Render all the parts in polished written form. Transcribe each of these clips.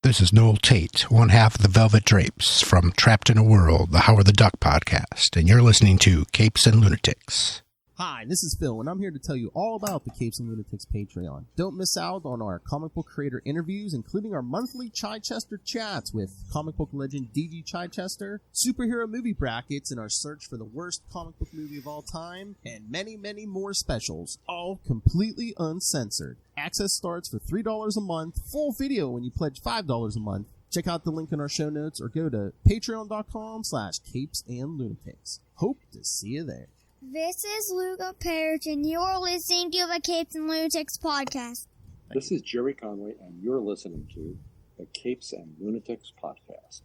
This is Noel Tate, one half of the Velvet Drapes from Trapped in a World, the Howard the Duck podcast, and you're listening to Capes and Lunatics. Hi, this is Phil, and I'm here to tell you all about the Capes and Lunatics Patreon. Don't miss out on our comic book creator interviews, including our monthly Chichester chats with comic book legend D.G. Chichester, superhero movie brackets in our search for the worst comic book movie of all time, and many, many more specials, all completely uncensored. Access starts for $3 a month, full video when you pledge $5 a month. Check out the link in our show notes or go to patreon.com/capesandlunatics. Hope to see you there. This is Luca Perich, and you're listening to the Capes and Lunatics podcast. This is Jerry Conway, and you're listening to the Capes and Lunatics podcast.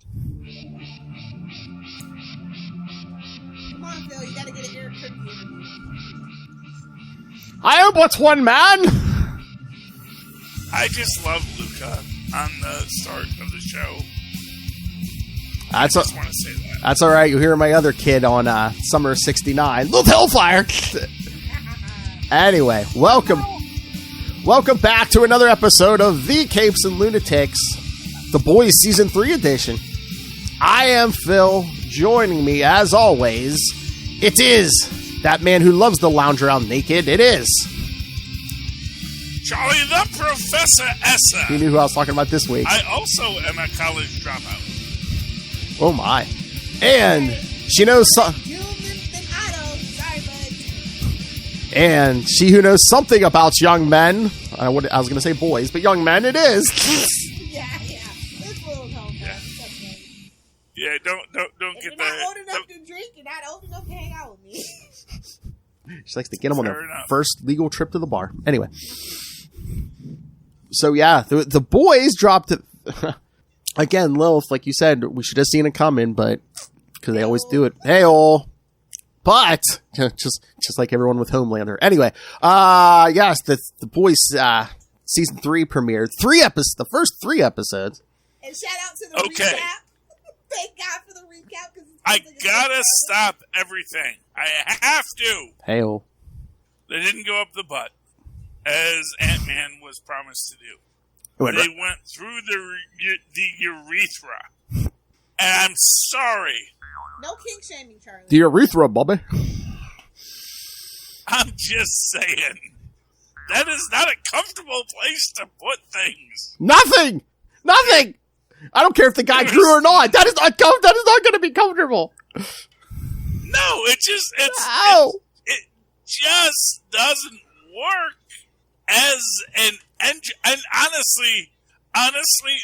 Come on, Phil, you gotta get an Eric Kripke interview. I hope what's one man? I just love Luca on the start of the show. I just want to say that. That's all right. You'll hear my other kid on Summer of '69. Little Hellfire. Anyway, welcome back to another episode of the Capes and Lunatics, The Boys Season 3 edition. I am Phil. Joining me, as always, it is that man who loves to lounge around naked. It is Charlie the Professor Essa. You knew who I was talking about this week. I also am a college dropout. Oh my. And she knows and she who knows something about young men. I was going to say boys, but young men it is. Yeah. It's a little cold. Yeah. Yeah, don't get that. You're not old enough to drink. You're not old enough to hang out with me. She likes to get them on their first legal trip to the bar. Anyway. So yeah, the boys dropped it. Again, Lilith, like you said, we should have seen it coming, but because they always do it. Hey-oh. But just like everyone with Homelander. Anyway, yes, the boys season 3 premiered. The first 3 episodes. And shout out to the recap. Thank God for the recap. I gotta stop everything. I have to. Hey-oh. They didn't go up the butt, as Ant-Man was promised to do. They went through the urethra. And I'm sorry. No kink shaming, Charlie. The urethra, Bobby. I'm just saying. That is not a comfortable place to put things. Nothing! I don't care if the guy grew or not. That is not going to be comfortable. No, it just doesn't work as an engine. And honestly,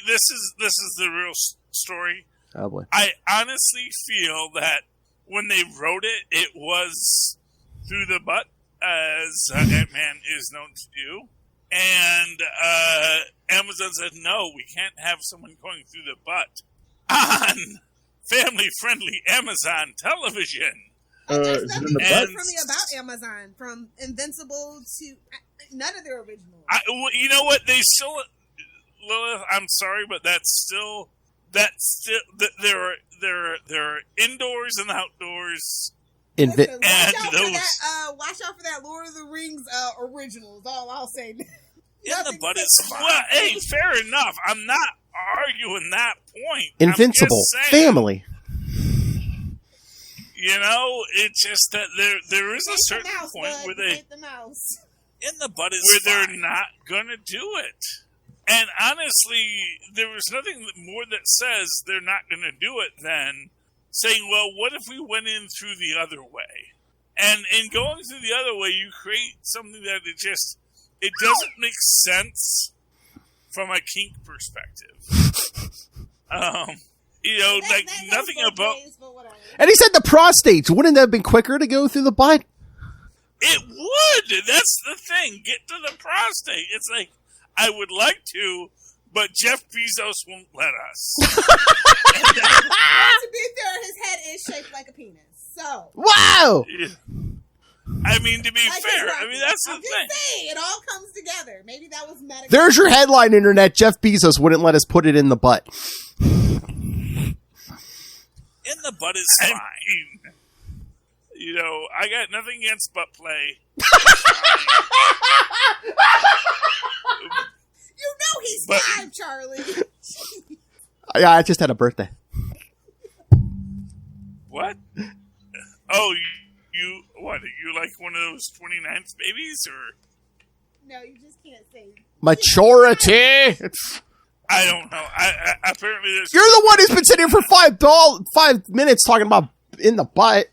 this is the real story. Oh boy. I honestly feel that when they wrote it, it was through the butt, as Ant-Man is known to do. And Amazon said, no, we can't have someone going through the butt on family-friendly Amazon television. There's nothing friendly about Amazon, from Invincible to none of their originals. You know what? They still, Lilith, I'm sorry, but there are indoors and outdoors. Listen, watch out for that Lord of the Rings original is all I'll say. The butt is well, hey, fair enough. I'm not arguing that point. Invincible family. You know, it's just that there is a certain point where in the butt is where they're not gonna do it. And honestly, there was nothing more that says they're not gonna do it than saying, well, what if we went in through the other way? And in going through the other way, you create something that it doesn't make sense from a kink perspective. Nothing about... And he said the prostates. Wouldn't that have been quicker to go through the butt? It would! That's the thing. Get to the prostate. It's like, I would like to, but Jeff Bezos won't let us. To be fair, his head is shaped like a penis. So. Wow! Yeah. I mean, to be fair, that's the thing. Saying, it all comes together. Maybe that was medical. There's your headline, Internet. Jeff Bezos wouldn't let us put it in the butt. In the butt is fine. You know, I got nothing against butt play. You know he's live, Charlie. Yeah, I just had a birthday. What? Oh, you what? You like one of those 29th babies, or? No, you just can't say. Maturity. I don't know. I apparently there's. You're the one who's been sitting here for 5 minutes talking about in the butt.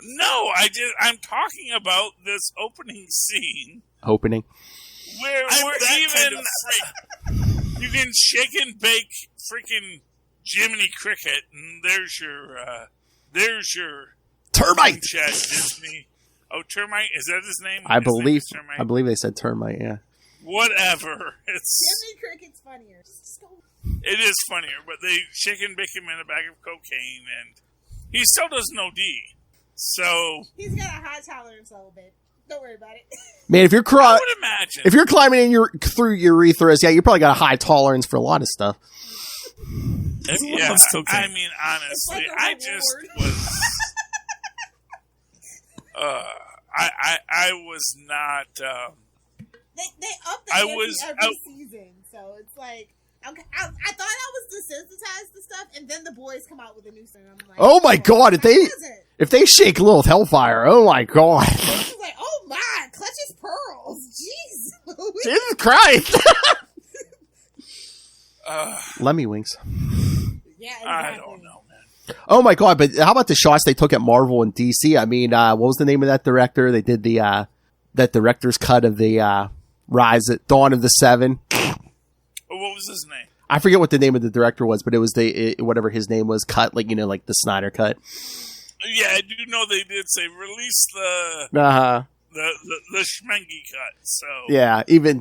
No, I'm talking about this opening scene. Opening. Where even you can shake and bake freaking Jiminy Cricket, and there's your Termite. Chad Disney. Oh, Termite, is that his name? I believe they said termite. Yeah. Whatever. It's Jiminy Cricket's funnier. It is funnier, but they shake and bake him in a bag of cocaine, and he still doesn't OD. So he's got a high tolerance level, babe. Don't worry about it. Man, if you're I would imagine if you're climbing through urethras, yeah, you probably got a high tolerance for a lot of stuff. Yeah, I mean, honestly, like I just was. I was not. They up the ante every season, so it's like I thought I was desensitized to stuff, and then the boys come out with a new season. I'm like, oh my god, if they shake Lilith Hellfire, oh my god. It's like, oh my, clutches pearls, jeez, Jesus Christ. Lemmy Wings. Yeah, exactly. I don't know, man. Oh my god, but how about the shots they took at Marvel and DC? I mean, what was the name of that director? They did the that director's cut of the Rise at Dawn of the Seven. What was his name? I forget what the name of the director was, but it was whatever his name was, cut, like, you know, like the Snyder cut. Yeah, I do know they did say release the Schmengi cut. So yeah, the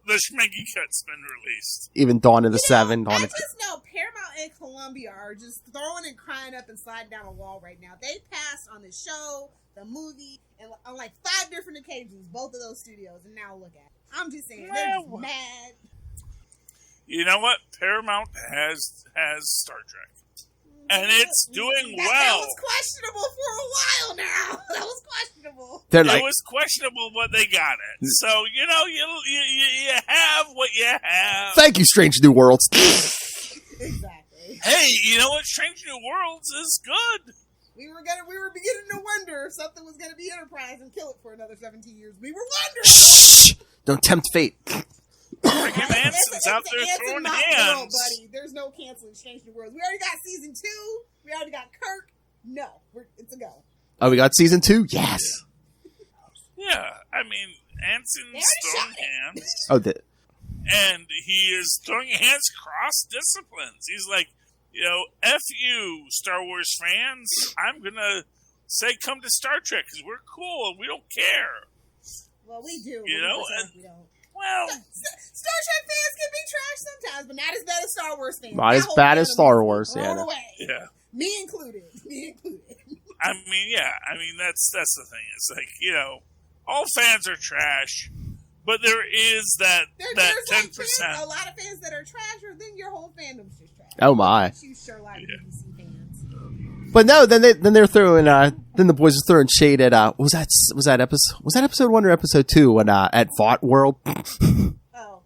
Schmengi cut's been released. Even Dawn of the Seven. I just know Paramount and Columbia are just throwing and crying up and sliding down a wall right now. They passed on the show, the movie, and on like 5 different occasions, both of those studios, and now look at it. I'm just saying, they're just mad. You know what? Paramount has Star Trek. And it's doing well. That was questionable for a while now. That was questionable. It was questionable, but they got it. So, you know, you have what you have. Thank you, Strange New Worlds. Exactly. Hey, you know what? Strange New Worlds is good. We were beginning to wonder if something was going to be Enterprise and kill it for another 17 years. We were wondering. Shh! Don't tempt fate. Freaking Anson's out there throwing hands. World, buddy. There's no canceling Strange New Worlds. We already got season 2. We already got Kirk. No, it's a go. Oh, we got season 2? Yes. Yeah, I mean, Anson's throwing hands. Oh, and he is throwing hands cross disciplines. He's like, you know, F you, Star Wars fans. I'm going to say come to Star Trek because we're cool and we don't care. Well, we do. You know? We don't. Well, Star Trek fans can be trash sometimes, but not as bad as Star Wars fans. Not as bad as Star Wars, yeah. Yeah. Me included. I mean, yeah. I mean, that's the thing. It's like, you know, all fans are trash, but there is that 10%. A lot of fans that are trash, or then your whole fandom's just trash. Oh my! You Sherlock BBC fans. But no, then they're throwing. Then the boys are throwing shade at. Was that episode 1 or episode 2 when at Vought World? Oh,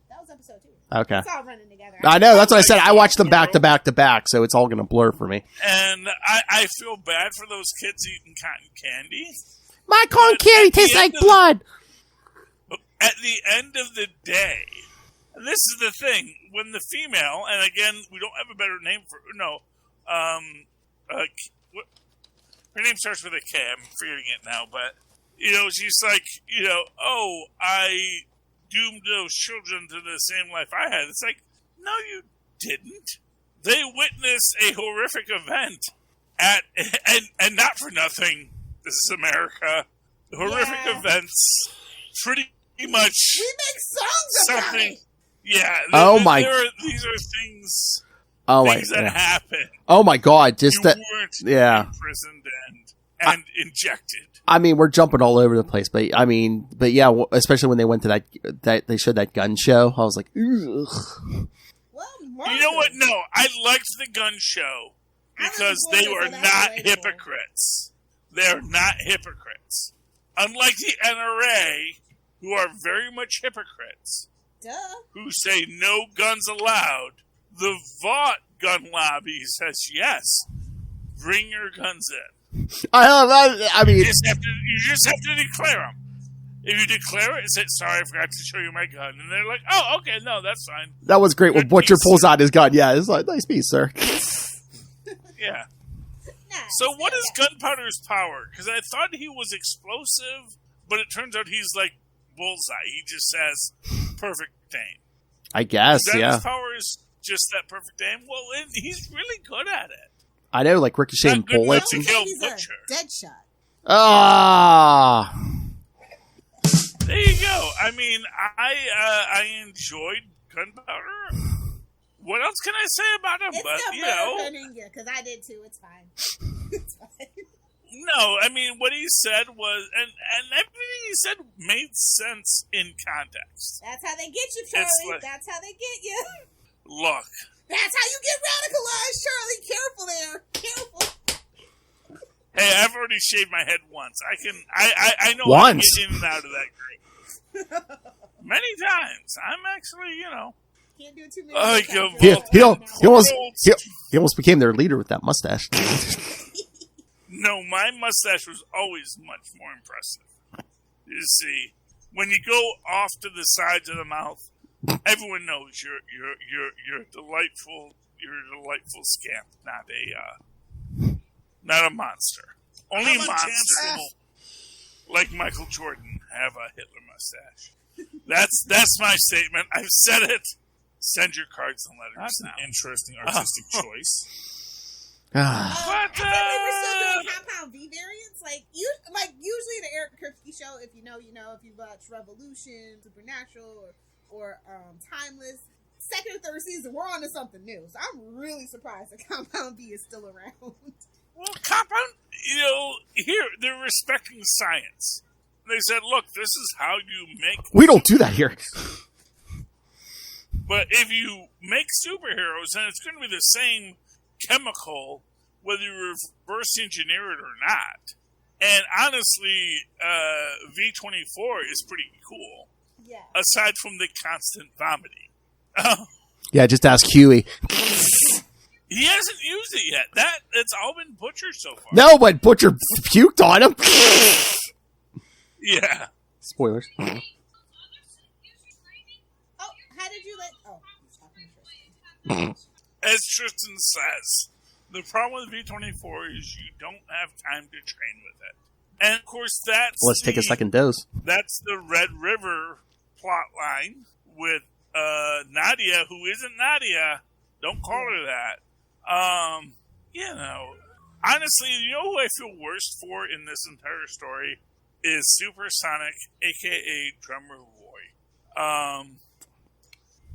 that was episode 2. Okay. It's all running together. I know. That's what I said. I watched them back to back to back, so it's all going to blur for me. And I feel bad for those kids eating cotton candy. My cotton candy tastes like blood. At the end of the day, and this is the thing, when the female, and again, we don't have a better name for her name starts with a K. I'm forgetting it now, but you know, she's like, you know, oh, I doomed those children to the same life I had. It's like, no, you didn't. They witnessed a horrific event and not for nothing. This is America. Horrific events, pretty much. We make songs about it. Yeah. These are things. Things that happen. Oh my God! Just that. Yeah. Imprisoned and injected. I mean, we're jumping all over the place, but yeah, especially when they went to that they showed that gun show. I was like, ugh. Well, you know what? No, I liked the gun show because they were not hypocrites. They're not hypocrites. Unlike the NRA, who are very much hypocrites. Duh. who say no guns allowed. The Vought gun lobby says yes. Bring your guns in. I mean, You just have to declare them. If you declare it, say, sorry, I forgot to show you my gun. And they're like, oh, okay, no, that's fine. that was great when Good Butcher piece. pulls out his gun. Yeah, it's like, nice piece, sir. Yeah. Nah, So what is Gunpowder's power? Because I thought he was explosive, but it turns out he's like bullseye. He just says perfect aim. I guess, That yeah. his power is just that perfect aim? Well, he's really good at it. I know, like ricocheting Not good enough bullets. to And, kill He's Butcher. a dead shot. ah, There you go. I mean, I enjoyed Gunpowder. What else can I say about him? It's But, still you better know, than Inga, because I did too. It's fine. It's fine. no, I mean, what he said was, and everything he said made sense in context. That's how they get you, Charlie. like- That's how they get you. Look, That's how you get radicalized, Charlie. Careful there. Careful. hey, I've already shaved my head once. I know Once? how to get in and out of that grave. Many times. I'm actually, you know. Can't do it too many Oh, times go after that. he almost became their leader with that mustache. No, my mustache was always much more impressive. You see, when you go off to the sides of the mouth, everyone knows you're a delightful scamp, not a monster. Only a monster will, like Michael Jordan, have a Hitler mustache. That's my statement. I've said it. Send your cards and letters. That's an now. interesting artistic choice. Ah. But, I think we were still doing Compound V variants. Usually the Eric Kripke show, if you know, if you watch Revolution, Supernatural, or Timeless, second or third season, we're on to something new. So I'm really surprised that Compound V is still around. well, Compound, here they're respecting science. They said, look, this is how you make... We don't do that here. But if you make superheroes, then it's going to be the same chemical, whether you reverse engineer it or not. And honestly, V24 is pretty cool, Yeah. aside from the constant vomiting. Yeah, just ask Huey. He hasn't used it yet. It's all been Butcher so far. No, but Butcher puked on him. Yeah. Spoilers. Oh, how did you let... Oh, As Tristan says, the problem with V24 is you don't have time to train with it. And of course, Let's take a second dose. That's the Red River plot line with Nadia, who isn't Nadia. Don't call her that. Honestly, you know who I feel worst for in this entire story is Supersonic, a.k.a. Drummer Roy.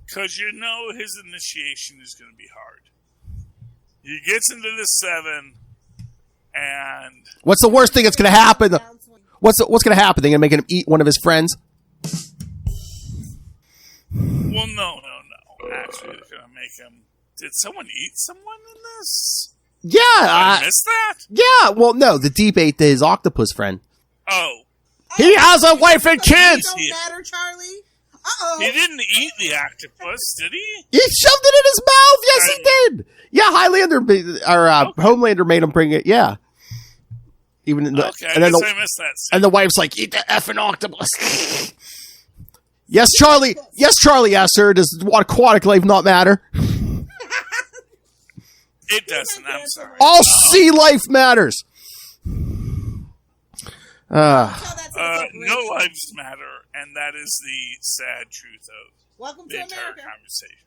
Because his initiation is going to be hard. He gets into the 7, and... What's the worst thing that's going to happen? What's going to happen? They're going to make him eat one of his friends? Well, no. Actually, they're going to make him... Did someone eat someone in this? Yeah. I missed that? Yeah, well, no. The Deep ate his octopus friend. Oh. He has a wife and kids! Don't matter, Charlie. Uh-oh. He didn't eat the octopus, did he? He shoved it in his mouth! Yes, he did! Yeah, Homelander made him bring it, yeah. Even in the, Okay, and then I missed that scene. and the wife's like, eat the effing octopus. Yes, Charlie. Yes, Charlie asked her, does aquatic life not matter? It doesn't, I'm sorry. All sea life matters. No lives matter, and that is the sad truth of Welcome the to entire America. conversation.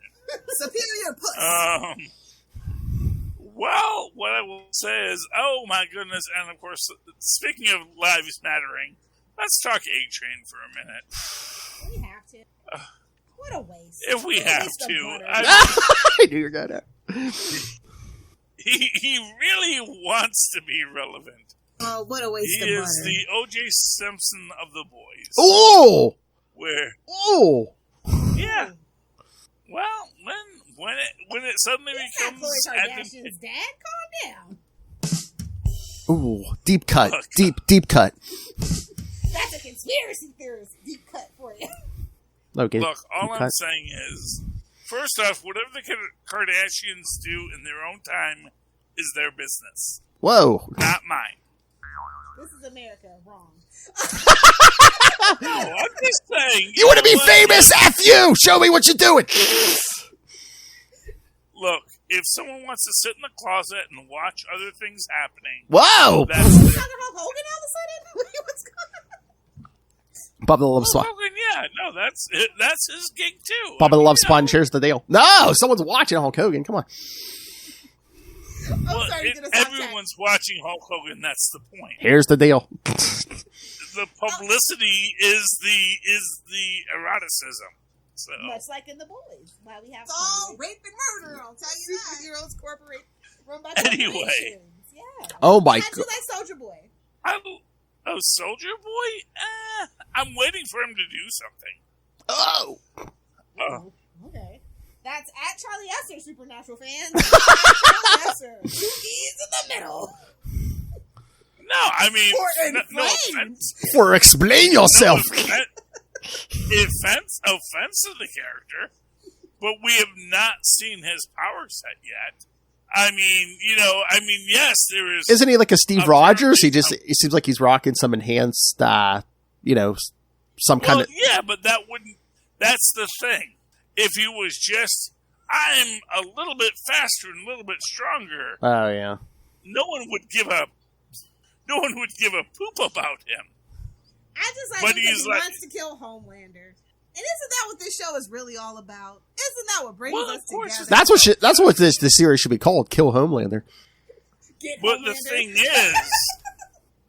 Superior puss. Well, what I will say is, oh my goodness, and of course, speaking of lives mattering, let's talk A-Train for a minute. We have to. What a waste. If we What a have waste of to. butter. I knew you were going to. He really wants to be relevant. Oh, what a waste He of is butter. the O.J. Simpson of the boys. Oh! Where, Oh! yeah. Well, when it suddenly He's not becomes Khloe Kardashian's dad. Calm down. Ooh, deep cut. Look. Deep cut. That's a conspiracy theorist deep cut for you. Okay. Look, all I'm saying is, first off, whatever the Kardashians do in their own time is their business. Whoa. Not mine. This is America. Wrong. No, I'm just saying. You want to be famous? F you! Show me what you're doing! Look, if someone wants to sit in the closet and watch other things happening... Whoa! That's Are you talking Hulk Hogan all of a sudden? What's going on? Bubba the Love Hulk Sponge. Hogan, yeah. No, that's his gig, too. Bubba the Love Sponge, here's the deal. No! Someone's watching Hulk Hogan. Come on. Well, sorry, if everyone's watching Hulk Hogan, that's the point. Here's the deal. The publicity is the eroticism. So. Much like in The Boys. Why we have It's all rape and murder, I'll tell you that. superheroes corporate run by Anyway. corporations. Yeah. Oh my How'd you god. like Soldier Boy? Soldier Boy? I'm waiting for him to do something. Oh! Okay. That's at Charlie Esser, Supernatural fans. Charlie Esser. 2 E's in the middle. No, I mean, For no inflamed. offense. For explain yourself. Offense to the character, but we have not seen his power set yet. I mean, yes, there is. Isn't he like a Steve Rogers? He seems like he's rocking some enhanced, some kind of. Yeah, but that's the thing. If he was just, I'm a little bit faster and a little bit stronger. Oh yeah. No one would give a poop about him. I just But like him he's because he like- wants to kill Homelander. And isn't that what this show is really all about? Isn't that what brings Well, us of course. together? That's what this series should be called. Kill Homelander. Get But Homelander. the thing is,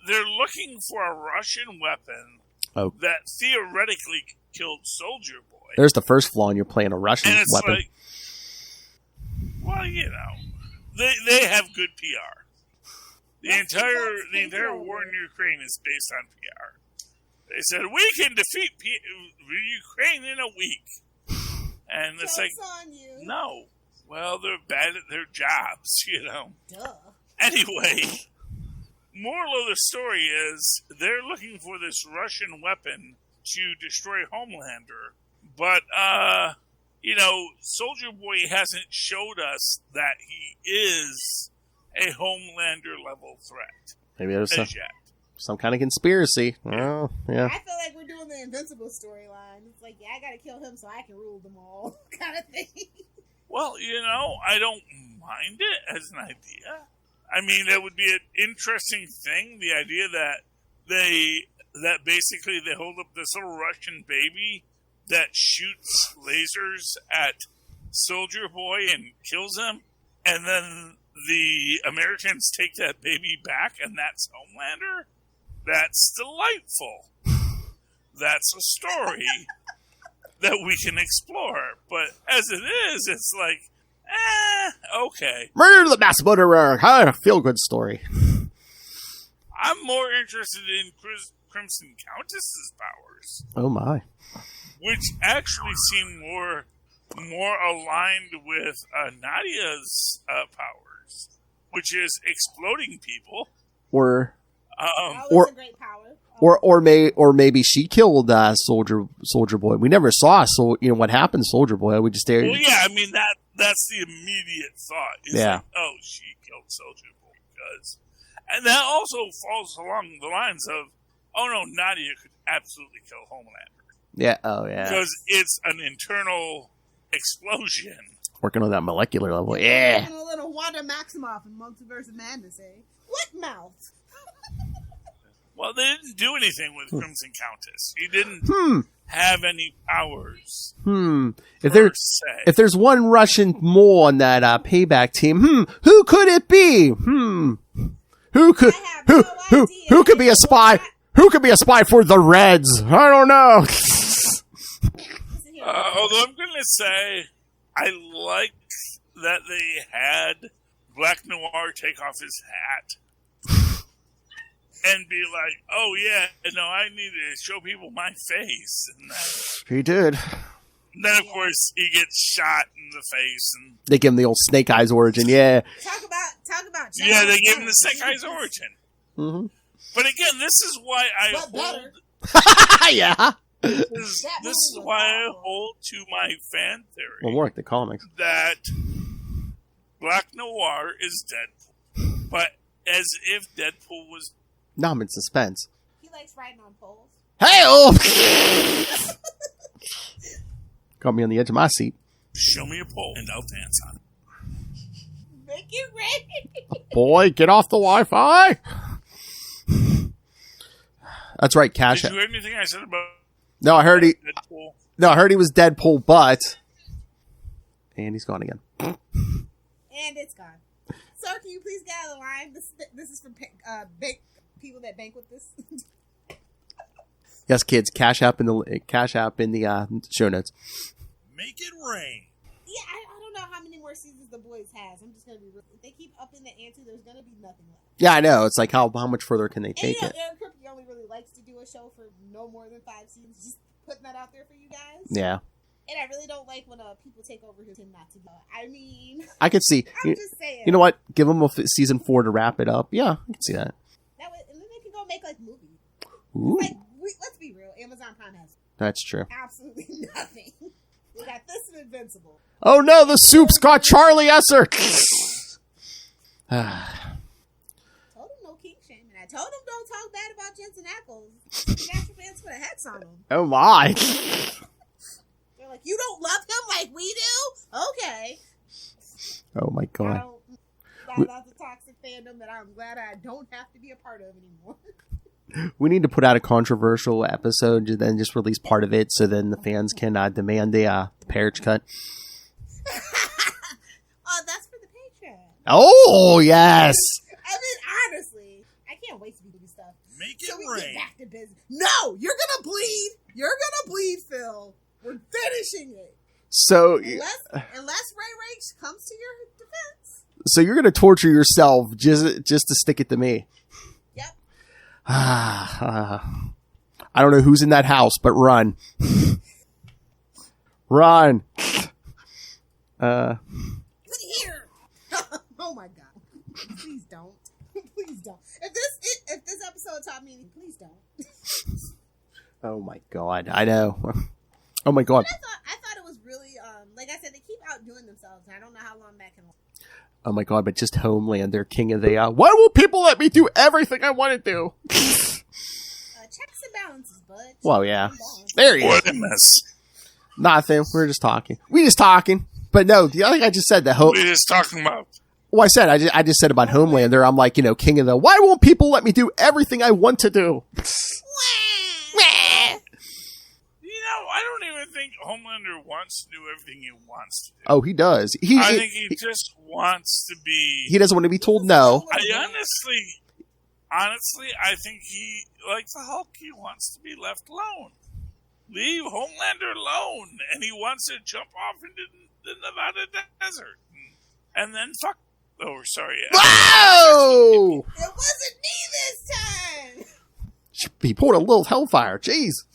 they're looking for a Russian weapon that theoretically killed Soldier Boy. There's the first flaw in your playing a Russian And it's weapon. like, well, they have good PR. The entire war in Ukraine is based on PR. They said we can defeat Ukraine in a week, and it's like, on you. no. Well, they're bad at their jobs, Duh. Anyway, moral of the story is they're looking for this Russian weapon to destroy Homelander, but Soldier Boy hasn't showed us that he is a Homelander level threat. Maybe there's as yet. some kind of conspiracy. Oh, yeah. I feel like we're doing the Invincible storyline. It's like, yeah, I gotta kill him so I can rule them all, kind of thing. Well, I don't mind it as an idea. I mean, that would be an interesting thing. The idea that basically they hold up this little Russian baby that shoots lasers at Soldier Boy and kills him, and then the Americans take that baby back, and that's Homelander. That's delightful. That's a story that we can explore. But as it is, it's like, okay. Murder the mass murderer. Huh, feel-good story. I'm more interested in Crimson Countess's powers, Oh my. which actually seem more aligned with Nadia's powers, which is exploding people. Or That or- was a great power. or maybe she killed Soldier Boy. We never saw what happened to Soldier Boy. We just Well, yeah, I mean that's the immediate thought. Is Yeah. like, oh, she killed Soldier Boy because, and that also falls along the lines of, oh no, Nadia could absolutely kill Homelander. Yeah. Oh yeah. Because it's an internal explosion. Working on that molecular level. Yeah. Even a little Wanda Maximoff in Multiverse of Madness, eh? What mouth? Well, they didn't do anything with Crimson Countess. She didn't have any powers. If there's one Russian mole on that payback team, who could it be? Who could who could be a spy? Who could be a spy for the Reds? I don't know. Although I'm going to say, I like that they had Black Noir take off his hat and be like, oh yeah, no, I need to show people my face. And He did. then, of course, he gets shot in the face. And They give him the old Snake Eyes origin. Yeah. Talk about. yeah, they gave him the Snake Eyes origin. Mm-hmm. But again, this is why I But better. hold... Yeah. This is why I hold to my fan theory. Well, more like the comics. That Black Noir is Deadpool. But as if Deadpool was... No, I'm in suspense. He likes riding on poles. Hey! Oh! Got me on the edge of my seat. Show me a pole and I'll dance on it. Make it rain. Boy, get off the Wi-Fi! That's right, Cash. Did you hear anything I said about... No, I heard he... Deadpool? No, I heard he was Deadpool, but... And he's gone again. And it's gone. Sir, can you please get out of the line? This is for people that bank with this. Yes, kids, cash app in the show notes. Make it rain. Yeah, I don't know how many more seasons The Boys has. I'm just gonna be real. If they keep upping the ante, there's gonna be nothing left. Yeah, I know. It's like how much further can they take it? Aaron Kripke only really likes to do a show for no more than 5 seasons. Just putting that out there for you guys. Yeah. And I really don't like when people take over him not to go. I mean, I could see. I'm just saying. You know what? Give them season 4 to wrap it up. Yeah, I can see that. That way, and then they can go make like movies. Ooh. Like, let's be real. Amazon Prime has That's true. absolutely nothing. They got this and Invincible. Oh no, the soup's got Charlie Esser. Told him no kink shaming. I told him don't talk bad about Jensen Ackles. The National fans put a hex on him. Oh my. They're like, you don't love him like we do? Okay. Oh my god. That's a toxic fandom that I'm glad I don't have to be a part of anymore. We need to put out a controversial episode and then just release part of it so then the fans can demand the Perich cut. Oh, that's for the Patreon. Oh, yes. I mean, honestly, I can't wait to do stuff. Make it so we rain. get back to business. No, you're gonna bleed. You're gonna bleed, Phil. We're finishing it. So Unless Ray Ray comes to your defense. So you're going to torture yourself just to stick it to me. Yep. I don't know who's in that house, but run. Run. Here. Oh my god. Please don't. Please don't. If this episode taught me anything, please don't. Oh my god. I know. Oh my god. But I thought it was really like I said, they keep outdoing themselves, and I don't know how long that can last. Oh my god, but just Homelander, king of the why will people let me do everything I want to do? Checks and balances, bud. Well, yeah. There you go. What a mess. Nothing. We're just talking. We just talking. But no, the other thing I just said that We're just talking about. Well, I just said about Homelander. I'm like, king of the. Why won't people let me do everything I want to do? I don't even think Homelander wants to do everything he wants to do. Oh, he does. I think he just wants to be. He doesn't want to be told no. Honestly, I think he, like the Hulk, he wants to be left alone. Leave Homelander alone, and he wants to jump off into the Nevada desert, and then fuck. Oh, sorry. Whoa! It wasn't me this time. He pulled a little hellfire. Jeez.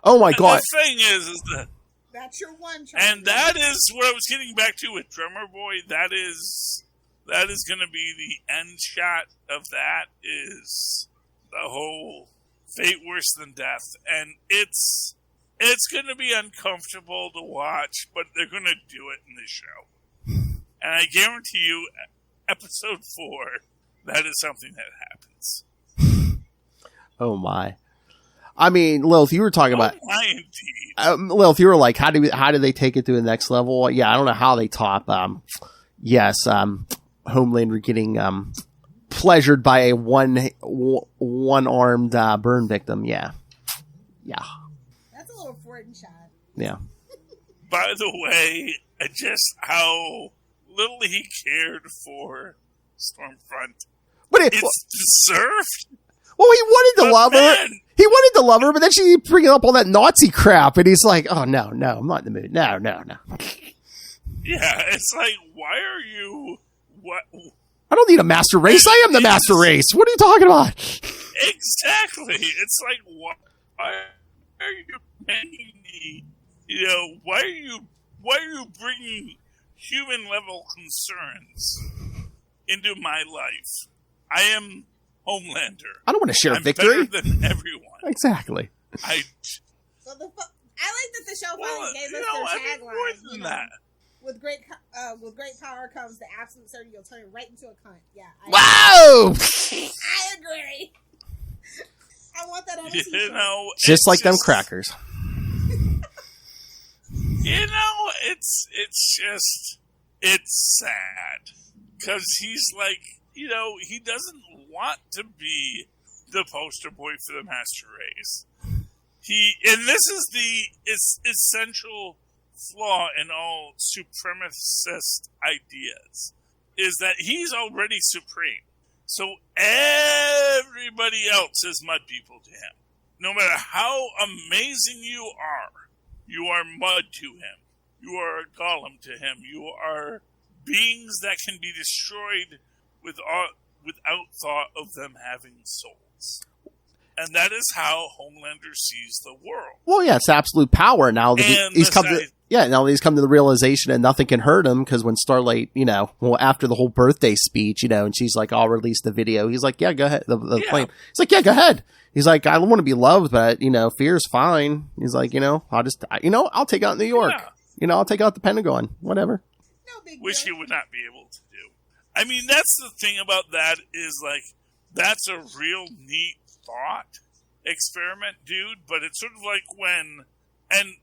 Oh my god! The thing is that that's your one. And that is what I was getting back to with Drummer Boy. That is going to be the end shot of that. Is the whole fate worse than death, and it's going to be uncomfortable to watch, but they're going to do it in the show, and I guarantee you, episode 4, that is something that happens. Oh my. I mean, Lilith, you were talking about. Lilith, you were like, how do they take it to the next level? Yeah, I don't know how they top. Homelander getting pleasured by a one-armed burn victim. Yeah. That's a little Fortin shot. Yeah. By the way, just how little he cared for Stormfront. But it's deserved. Well, he wanted to love her. He wanted to love her, but then she bringing up all that Nazi crap, and he's like, "Oh no, I'm not in the mood. No." Yeah, it's like, why are you? What? I don't need a master race. I am the master race. What are you talking about? Exactly. It's like, why are you making me? Why are you bringing human level concerns into my life? I am Homelander. I don't want to share I'm victory. Better than everyone. Exactly. So I like that the show finally gave us their tagline. More than that. With great power comes the absolute certainty you'll turn right into a cunt. Yeah. Whoa! I agree. I want that on a t-shirt. Just like them crackers. It's sad. Because he's like, he doesn't want to be the poster boy for the master race. And this is the essential flaw in all supremacist ideas, is that he's already supreme. So everybody else is mud people to him. No matter how amazing you are mud to him. You are a golem to him. You are beings that can be destroyed without thought of them having souls. And that is how Homelander sees the world. Well, yeah, it's absolute power now that he's come to. Yeah, now that he's come to the realization that nothing can hurt him, because when Starlight, after the whole birthday speech, and she's like, I'll release the video. He's like, yeah, go ahead. The plane. He's like, yeah, go ahead. He's like, I don't want to be loved, but, fear's fine. He's like, I'll take out New York. Yeah. I'll take out the Pentagon. Whatever. No big deal. Which he would not be able to do. I mean, that's the thing about that is, like, that's a real neat thought experiment, dude, but it's sort of like when, and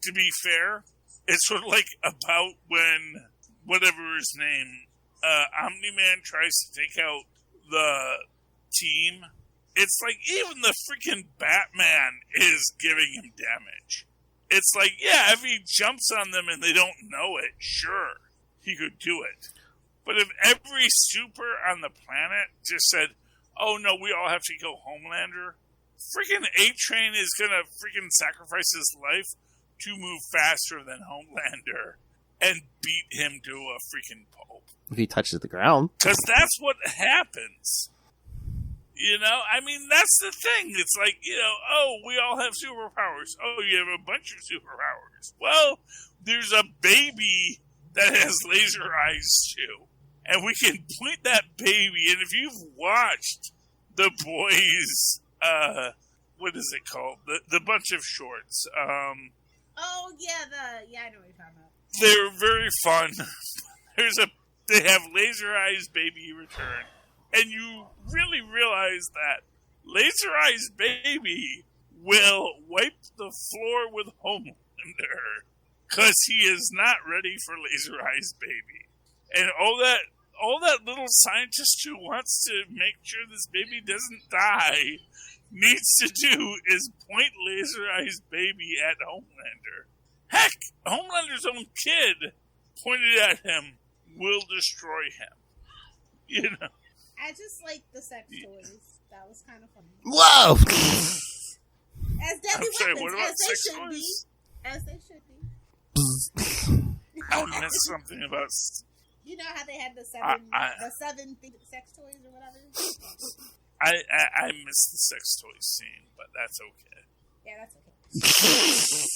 to be fair, it's sort of like about when, whatever his name, Omni-Man tries to take out the team. It's like even the freaking Batman is giving him damage. It's like, yeah, if he jumps on them and they don't know it, sure, he could do it. But if every super on the planet just said, oh no, we all have to kill Homelander, freaking A-Train is gonna freaking sacrifice his life to move faster than Homelander and beat him to a freaking pulp. If he touches the ground. Because that's what happens. I mean, that's the thing. It's like, oh, we all have superpowers. Oh, you have a bunch of superpowers. Well, there's a baby that has laser eyes too. And we can point that baby, and if you've watched The Boys, what is it called? The bunch of shorts. I know what you're talking about. They're very fun. They have laser eyes baby return. And you really realize that Laser Eyes Baby will wipe the floor with Homelander because he is not ready for Laser Eyes Baby. And all that little scientist who wants to make sure this baby doesn't die needs to do is point Laser Eyes Baby at Homelander. Heck, Homelander's own kid pointed at him will destroy him. I just like the sex toys. That was kind of funny. Whoa! As deadly weapons, as they should be. As they should be. I missed something about... You know how they had the seven sex toys or whatever? I missed the sex toy scene, but that's okay. Yeah, that's okay.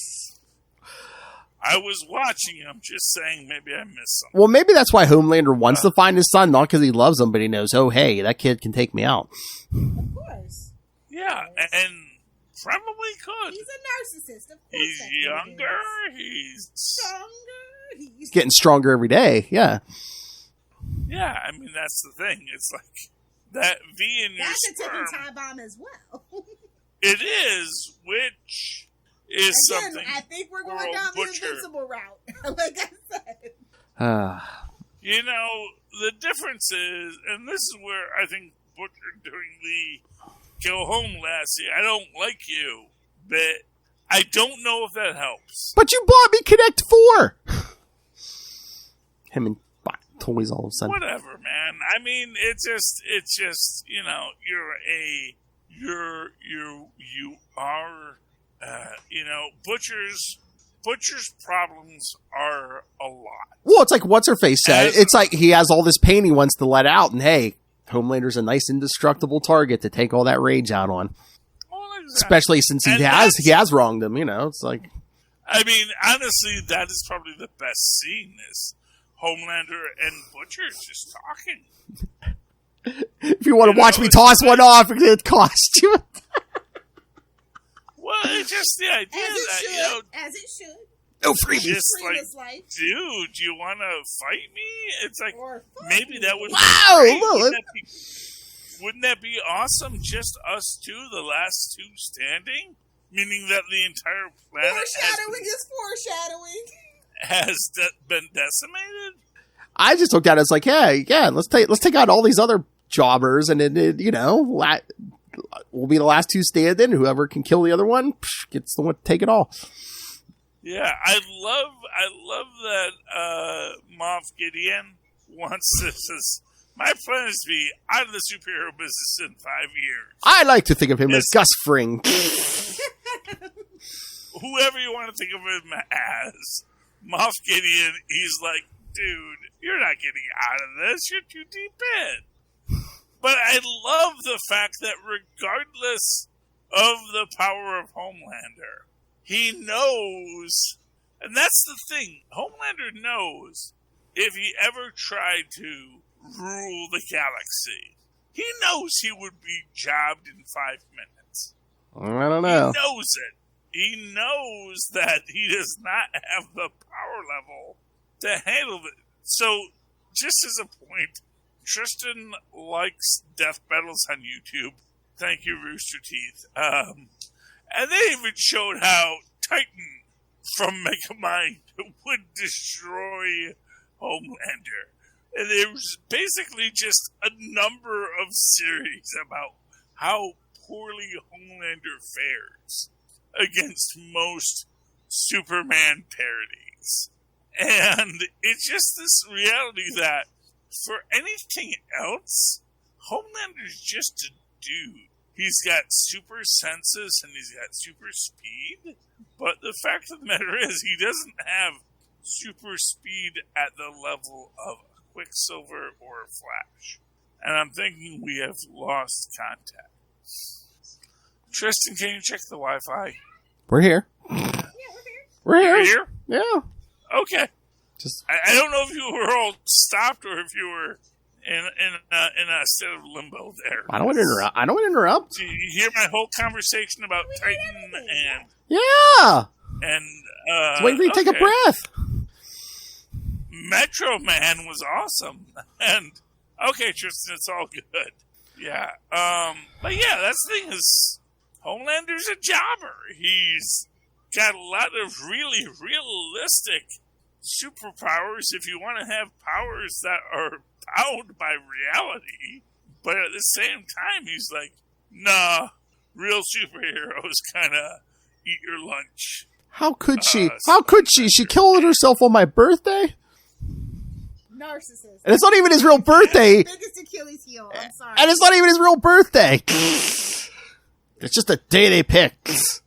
I was watching, I'm just saying maybe I missed something. Well, maybe that's why Homelander wants to find his son, not because he loves him, but he knows, oh, hey, that kid can take me out. Of course. Yeah, and probably could. He's a narcissist, of course. He's younger, he's... stronger, he's... Getting stronger every day, yeah. Yeah, I mean, that's the thing. It's like, that V in your That's sperm... That's a ticking time bomb as well. It is, which... is again, something. I think we're going down the invincible route. Like I said. The difference is, and this is where I think Butcher doing the go home Lassie, I don't like you, but I don't know if that helps. But you bought me Connect 4! Him and toys all of a sudden. Whatever, man. I mean, it's just, you are, Butcher's problems are a lot. Well, it's like what's-her-face said. It's like he has all this pain he wants to let out, and hey, Homelander's a nice indestructible target to take all that rage out on. Well, exactly. Especially since he has wronged him, it's like... I mean, honestly, that is probably the best scene, is Homelander and Butcher just talking. If you want to watch me toss one off, it cost you. Well, it's just the idea that, as it should. No freebies. Just like, dude, you want to fight me? It's like, maybe that would be wouldn't that be awesome? Just us two, the last two standing? Meaning that the entire planet has been decimated? I just looked at it as like, yeah, let's take out all these other jobbers, and then, we'll be the last two standing. Whoever can kill the other one gets the one to take it all. Yeah, I love that Moff Gideon wants this. My plan is to be out of the superhero business in 5 years. I like to think of him as Gus Fring. Whoever you want to think of him as, Moff Gideon, he's like, dude, you're not getting out of this. You're too deep in. But I love the fact that regardless of the power of Homelander, he knows, and that's the thing, Homelander knows if he ever tried to rule the galaxy, he knows he would be jobbed in 5 minutes. I don't know. He knows it. He knows that he does not have the power level to handle it. So, just as a point, Tristan likes death battles on YouTube. Thank you, Rooster Teeth. And they even showed how Titan from Megamind would destroy Homelander. And there was basically just a number of series about how poorly Homelander fares against most Superman parodies. And it's just this reality that for anything else, Homelander's just a dude. He's got super senses and he's got super speed, but the fact of the matter is he doesn't have super speed at the level of Quicksilver or Flash. And I'm thinking we have lost contact. Tristan, can you check the Wi-Fi? We're here. Yeah, we're here. You're here? Yeah. Okay. I don't know if you were all stopped or if you were in a state of limbo there. I don't want to interrupt. Do you hear my whole conversation about Titan and... Yeah! And, Just waiting for you to take a breath. Metro Man was awesome. And, okay, Tristan, it's all good. Yeah. But yeah, that's the thing is, Homelander's a jobber. He's got a lot of really realistic superpowers if you want to have powers that are bound by reality. But at the same time, he's like, nah, real superheroes kind of eat your lunch. How could she? How could she? She killed herself on my birthday? Narcissist. And it's not even his real birthday. Biggest Achilles heel. I'm sorry. And it's not even his real birthday. It's just a day they picked.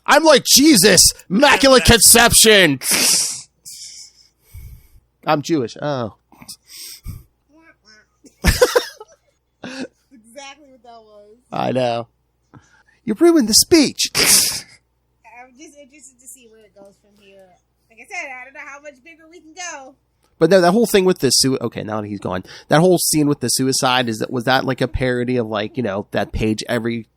I'm like Jesus. Immaculate Conception. I'm Jewish. Oh. That's exactly what that was. I know. You ruined the speech. I'm just interested to see where it goes from here. Like I said, I don't know how much bigger we can go. But no, that whole thing with the okay, now that he's gone, that whole scene with the suicide, was that like a parody of like, that page every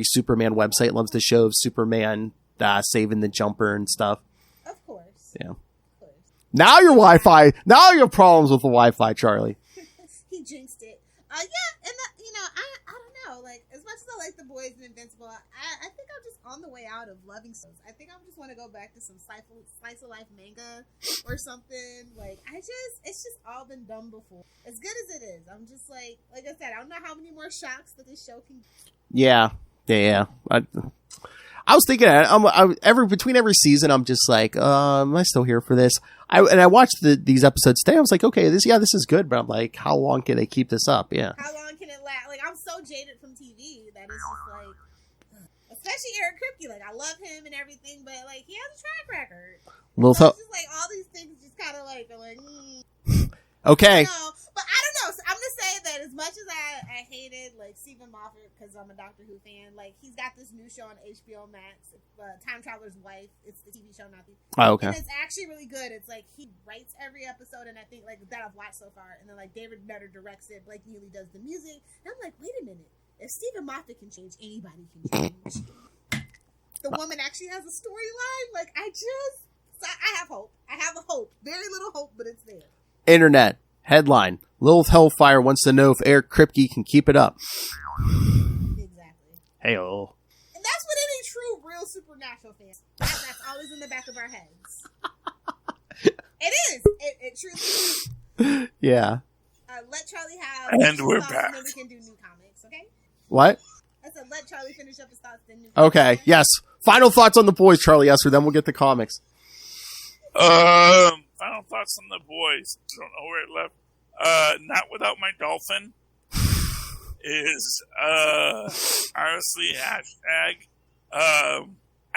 Superman website loves to show of Superman saving the jumper and stuff? Of course. Yeah. Of course. Now your Wi-Fi, now you have problems with the Wi-Fi, Charlie. He jinxed it. Yeah, and I don't know, like, as much as I like The Boys and Invincible, I think I'm just on the way out of loving shows. I think I just want to go back to some slice of life manga or something. Like, it's just all been done before. As good as it is, I'm just like I said, I don't know how many more shocks that this show can. Yeah. I was thinking, between every season, I'm just like, am I still here for this? I watched these episodes today. I was like, okay, this is good, but I'm like, how long can they keep this up? Yeah. How long can it last? Like, I'm so jaded from TV that it's just like, especially Eric Kripke. Like, I love him and everything, but like, he has a track record. Well, so it's just like all these things just kind of like, Okay. But I don't know. So I'm gonna say that as much as I hated like Stephen Moffat because I'm a Doctor Who fan, like he's got this new show on HBO Max, Time Traveler's Wife. It's the TV show, not the. Oh, okay. And it's actually really good. It's like he writes every episode, and I think like that I've watched so far, and then like David Nutter directs it. Blake Neely does the music. And I'm like, wait a minute. If Stephen Moffat can change, anybody can change. the woman actually has a storyline. Like, I have hope. I have a hope. Very little hope, but it's there. Internet. Headline. Lilith Hellfire wants to know if Eric Kripke can keep it up. Exactly. Hey-oh. And that's what any true, real Supernatural fan. That's always in the back of our heads. It is. It truly is. Yeah. Let Charlie have... And we're thoughts, back. And then we can do new comics, okay? What? I said let Charlie finish up his thoughts, then new Okay, comics. yes. Final thoughts on the boys, Charlie Esser, then we'll get to comics. Final thoughts on the boys. I don't know where it left. Not Without My Dolphin is, honestly, hashtag. I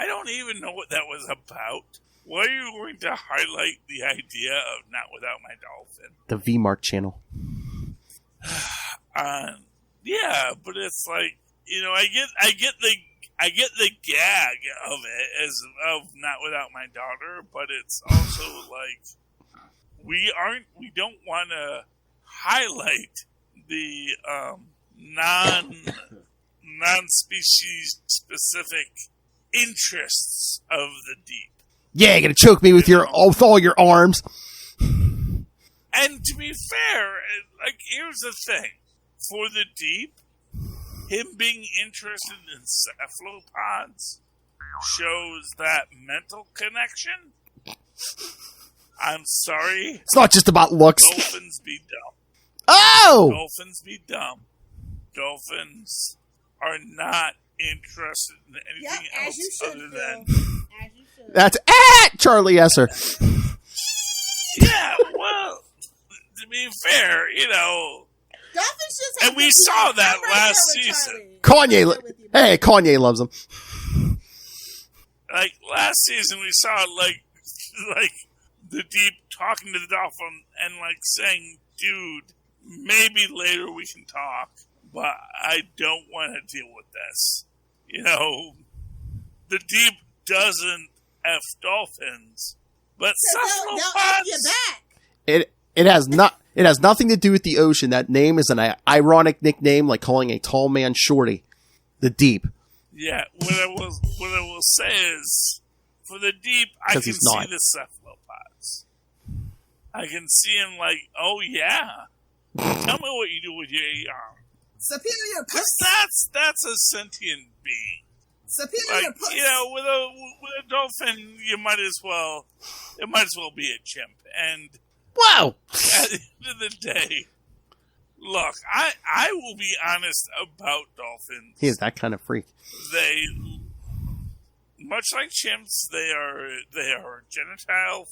don't even know what that was about. Why are you going to highlight the idea of Not Without My Dolphin? The V-Mark channel. Yeah, but it's like, you know, I get the gag of it of Not Without My Daughter, but it's also like we don't want to highlight the non-species specific interests of the deep. Yeah, you're gonna choke me with with all your arms. And to be fair, like, here's the thing. For the deep, him being interested in cephalopods shows that mental connection. I'm sorry. It's not just about looks. Dolphins be dumb. Oh! Dolphins be dumb. Dolphins are not interested in anything else other than... As you should. That's Charlie Esser. Yeah, well, to be fair, you know... Dolphins just and we saw that last season. Kanye loves him. Like, last season we saw, like the deep talking to the dolphin and, like, saying, dude, maybe later we can talk, but I don't want to deal with this. You know, the deep doesn't F dolphins, but they'll F you back. It has nothing to do with the ocean. That name is an ironic nickname, like calling a tall man shorty. The deep. Yeah, what I will say is, for the deep, I can see the cephalopods. I can see him like, oh yeah, tell me what you do with your superior puss. That's a sentient being. Superior puss. You know, with a dolphin, it might as well be a chimp. And whoa, at the end of the day, look, I will be honest about dolphins. He is that kind of freak. They, much like chimps, they are genital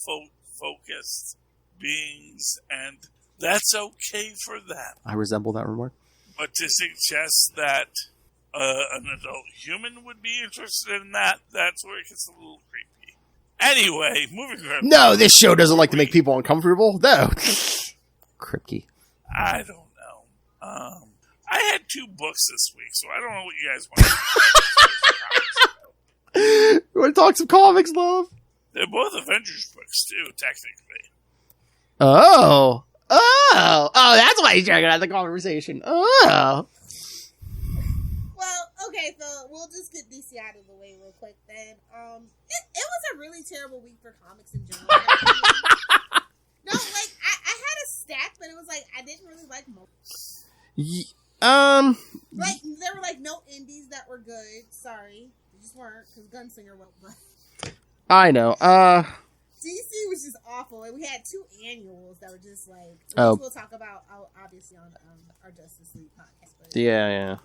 focused beings, and that's okay for them. I resemble that remark. But to suggest that an adult human would be interested in that's where it gets a little creepy. Anyway, moving on. No, this show doesn't like to make people uncomfortable. No. Kripke. I don't know. I had 2 books this week, so I don't know what you guys want to You want to talk some comics, love? They're both Avengers books, too, technically. Oh, that's why he's dragging out the conversation. Oh. Well, okay, so we'll just get DC out of the way real quick then. It was a really terrible week for comics in general. No, like, I had a stack, but it was like, I didn't really like most. Like, there were like no indies that were good. Sorry. They just weren't, because Gunslinger wasn't. I know. DC was just awful, and we had 2 annuals that were just like, Oh. we'll talk about obviously on our Justice League podcast. But, Yeah.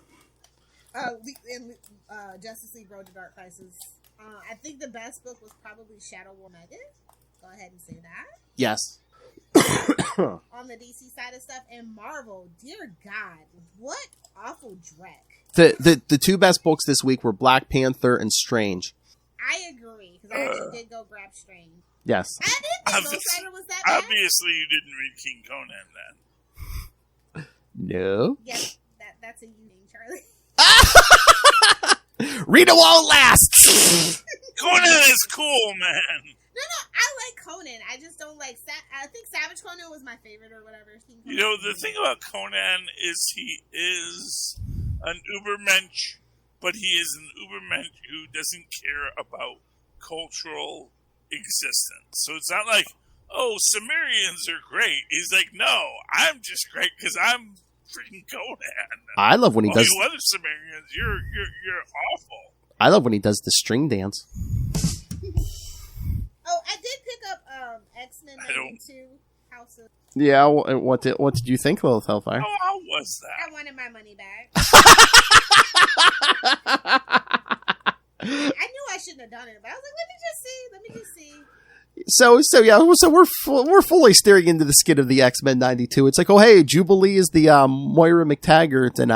Justice League Road to Dark Crisis. I think the best book was probably Shadow War United. Go ahead and say that. Yes. On the DC side of stuff, and Marvel, dear God, what awful dreck. The 2 best books this week were Black Panther and Strange. I agree, because I actually did go grab Strange. Yes. I didn't think Ghost Rider was that bad. Obviously, you didn't read King Conan then. No. Yes, that's a you name, Charlie. Read it while it lasts. Conan is cool, man. No, I like Conan. I just don't like. I think Savage Conan was my favorite or whatever. You know, the thing about Conan is he is an ubermensch but he is an ubermensch who doesn't care about cultural existence. So it's not like, oh, Sumerians are great. He's like, no, I'm just great because I'm freaking Conan. I love when he does. You other Sumerians, you're awful. I love when he does the string dance. Oh, I did pick up X-Men 92 House of... Yeah, what did you think, Lilith Hellfire? Oh, how was that? I wanted my money back. I knew I shouldn't have done it, but I was like, let me just see. So we're fully staring into the skin of the X-Men 92. It's like, oh hey, Jubilee is the Moira McTaggart, and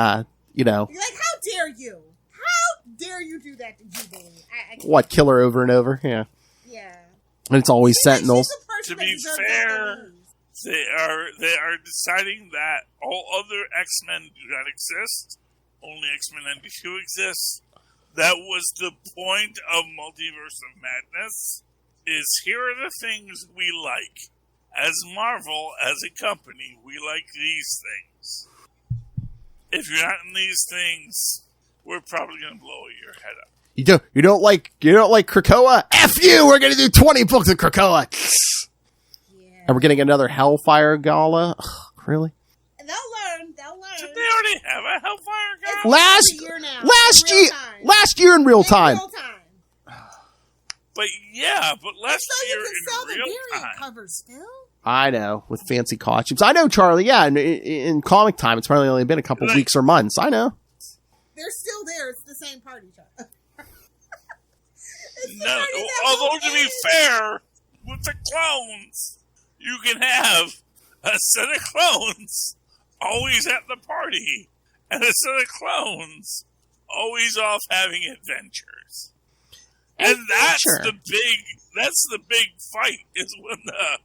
You're like, how dare you? How dare you do that to Jubilee? What, kill her over and over? Yeah. Yeah. And it's always Sentinels. To be fair, they are deciding that all other X-Men do not exist. Only X-Men 92 exists. That was the point of Multiverse of Madness. Is here are the things we like. As Marvel, as a company, we like these things. If you're not in these things, we're probably going to blow your head up. You don't like Krakoa? F you! We're gonna do 20 books of Krakoa. Yeah. And we're getting another Hellfire Gala. Ugh, really? They'll learn. Did they already have a Hellfire Gala? Last year in real time. But yeah, but last year you can sell in real the time. covers still. I know, with fancy costumes. I know, Charlie. Yeah, in comic time, it's probably only been a couple weeks or months. I know. They're still there. It's the same party, Charlie. No, although to be fair, with the clones, you can have a set of clones always at the party, and a set of clones always off having adventures. And that's the big fight, is when the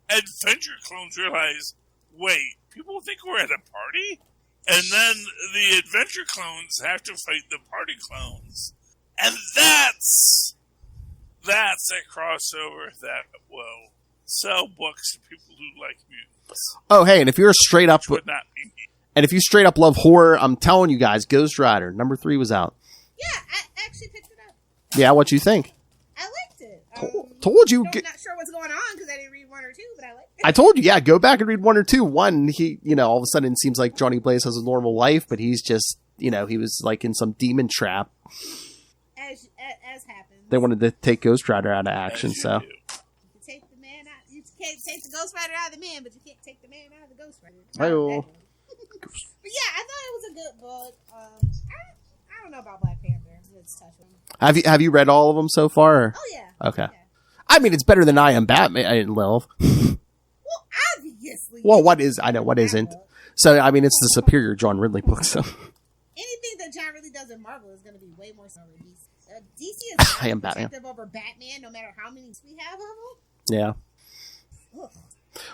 adventure clones realize, wait, people think we're at a party? And then the adventure clones have to fight the party clones. And that's a crossover that will sell books to people who like mutants. Oh, hey, and if you're straight up, would not be me. And if you straight up love horror, I'm telling you guys, Ghost Rider #3 was out. Yeah, I actually picked it up. Yeah, what you think? I liked it. Told you. I'm not sure what's going on because I didn't read 1 or 2, but I liked it. I told you, yeah, go back and read 1 or 2. 1, he, all of a sudden it seems like Johnny Blaze has a normal life, but he's just, he was like in some demon trap. As happens. They wanted to take Ghost Rider out of action, so. You can take the man out. You can't take the Ghost Rider out of the man, but you can't take the man out of the Ghost Rider. Hi-yo. But yeah, I thought it was a good book. I don't know about Black Panther. It's touching. Have you read all of them so far? Or? Oh yeah. Okay. Yeah. I mean, it's better than I Am Batman, Lilith. Well, obviously. Well, what isn't? Book. So, I mean, it's the superior John Ridley book, so. Anything that John Ridley does in Marvel is going to be way more so than DC. DC is I Am Batman. over Batman, no matter how many we have of them. Yeah. Ugh.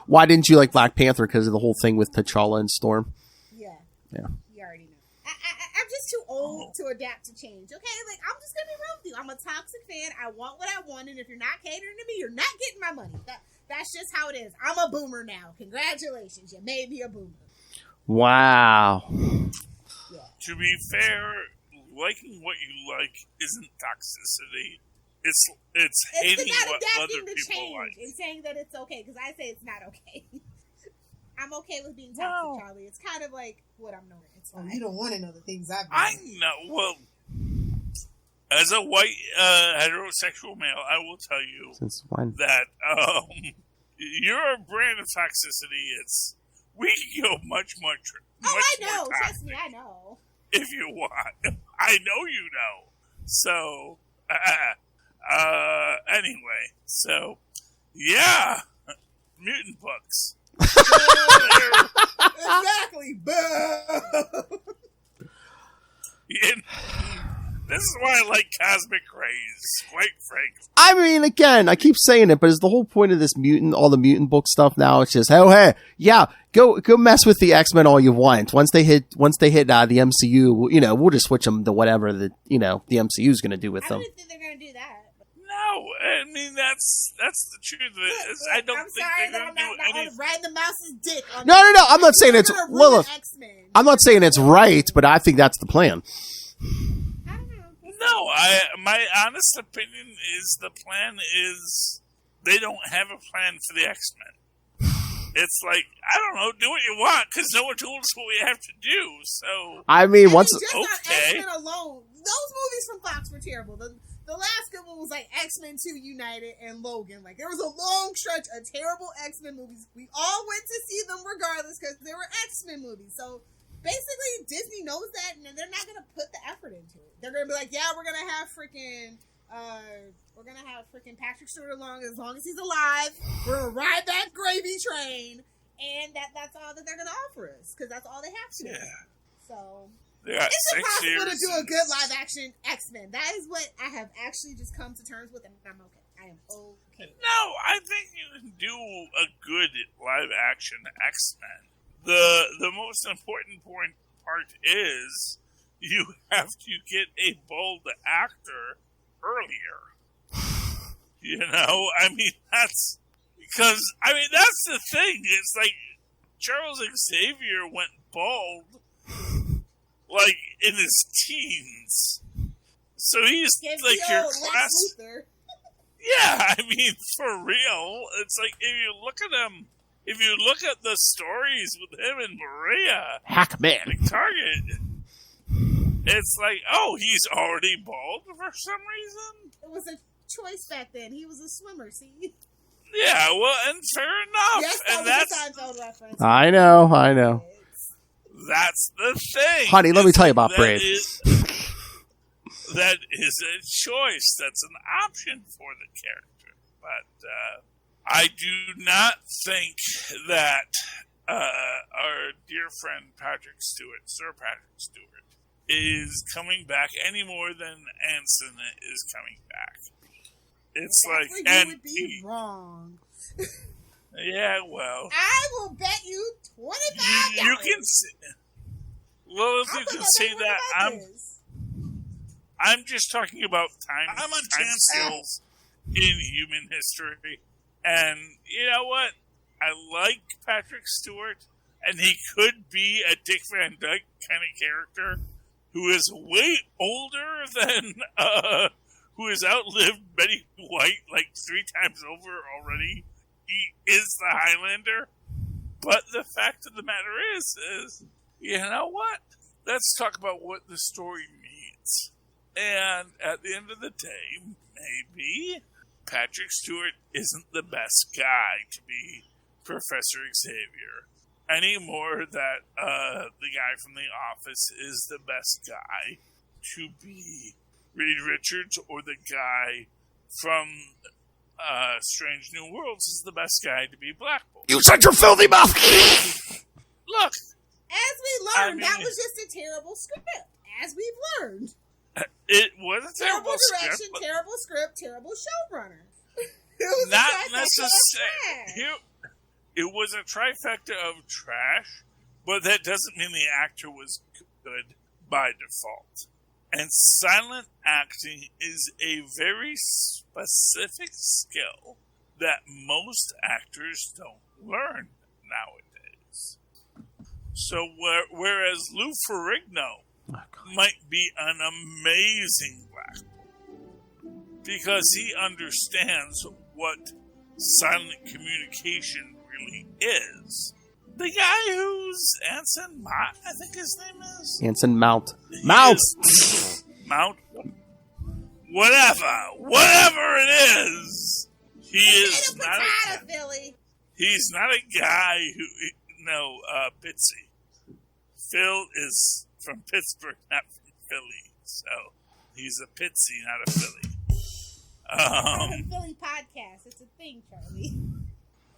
Why didn't you like Black Panther? Because of the whole thing with T'Challa and Storm? Yeah. Yeah. You already know. I'm just too old to adapt to change, okay? Like, I'm just going to be real with you. I'm a toxic fan. I want what I want, and if you're not catering to me, you're not getting my money. That's just how it is. I'm a boomer now. Congratulations. You made me a boomer. Wow. Yeah. To be fair, liking what you like isn't toxicity. It's hating what other people like. And saying that it's okay, because I say it's not okay. I'm okay with being toxic, Charlie. It's kind of like what I'm knowing. It's fine. You don't want to know the things I've done. I know. Well, as a white heterosexual male, I will tell you that your brand of toxicity we can go much more know. Trust me, I know. If you want. I know you know. So, anyway. So, yeah. Mutant books. Exactly. This is why I like Cosmic Rays, quite frankly. I mean, again, I keep saying it, but it's the whole point of this all the mutant book stuff now. It's just, oh, hey, yeah, go mess with the X-Men all you want. Once they hit the MCU, we'll just switch them to whatever the MCU is going to do with them. I don't think they're going to do that. No, I mean that's the truth of it. I don't think they're going to do anything. Riding the mouse's dick. No. I'm not saying it's Lilith. I'm not saying it's right, but I think that's the plan. I don't My honest opinion is the plan is they don't have a plan for the X-Men. It's like, I don't know, do what you want, because no one told us what we have to do, so... I mean, once... Just on X-Men alone, those movies from Fox were terrible. The last good one was like X-Men 2 United and Logan. Like, there was a long stretch of terrible X-Men movies. We all went to see them regardless, because they were X-Men movies. So, basically, Disney knows that, and they're not going to put the effort into it. They're going to be like, yeah, we're going to have freaking Patrick Stewart along as long as he's alive. We're going to ride that gravy train, and that's all that they're going to offer us, because that's all they have to do. So, it's impossible to do a good live-action X-Men. That is what I have actually just come to terms with, and I'm okay. I am okay. No, I think you can do a good live-action X-Men. The most important part is you have to get a bold actor earlier. You know, I mean, that's the thing. It's like Charles Xavier went bald, like, in his teens. So he's like your class. Yeah, I mean, for real. It's like, if you look at him, if you look at the stories with him and Maria, Hackman, like Target, it's like, oh, he's already bald for some reason? It was a choice back then. He was a swimmer, see? Yeah, well, and fair enough. Yes, that and was that's a Seinfeld reference. I know. That's the thing. Honey, let me tell you about Brave. That is a choice. That's an option for the character. But I do not think that our dear friend Sir Patrick Stewart, is coming back any more than Anson is coming back. It's like, you would be wrong. Yeah, well, I will bet you $25. You can say, well, if you can say that, I'm just talking about time skills in human history, and you know what? I like Patrick Stewart, and he could be a Dick Van Dyke kind of character who is way older than who has outlived Betty White like 3 times over already. He is the Highlander. But the fact of the matter is, you know what? Let's talk about what the story needs. And at the end of the day, maybe Patrick Stewart isn't the best guy to be Professor Xavier. Any more that the guy from The Office is the best guy to be Reed Richards, or the guy from Strange New Worlds is the best guy to be Black Bolt. You shut your filthy mouth! Look! As we learned, that was just a terrible script. As we've learned. It was a terrible direction, script. Terrible script, terrible showrunner. Not necessarily. It was a trifecta of trash, but that doesn't mean the actor was good by default. And silent acting is a very specific skill that most actors don't learn nowadays. So whereas Lou Ferrigno might be an amazing Black Bolt because he understands what silent communication really is. The guy who's Anson Mount, I think his name is? Anson Mount. Mount! Mount? Whatever it is, he is not a Philly. He's not a guy who, Bitsy. Phil is from Pittsburgh, not from Philly, so he's a Pitsy, not a Philly. It's a Philly podcast. It's a thing, Charlie.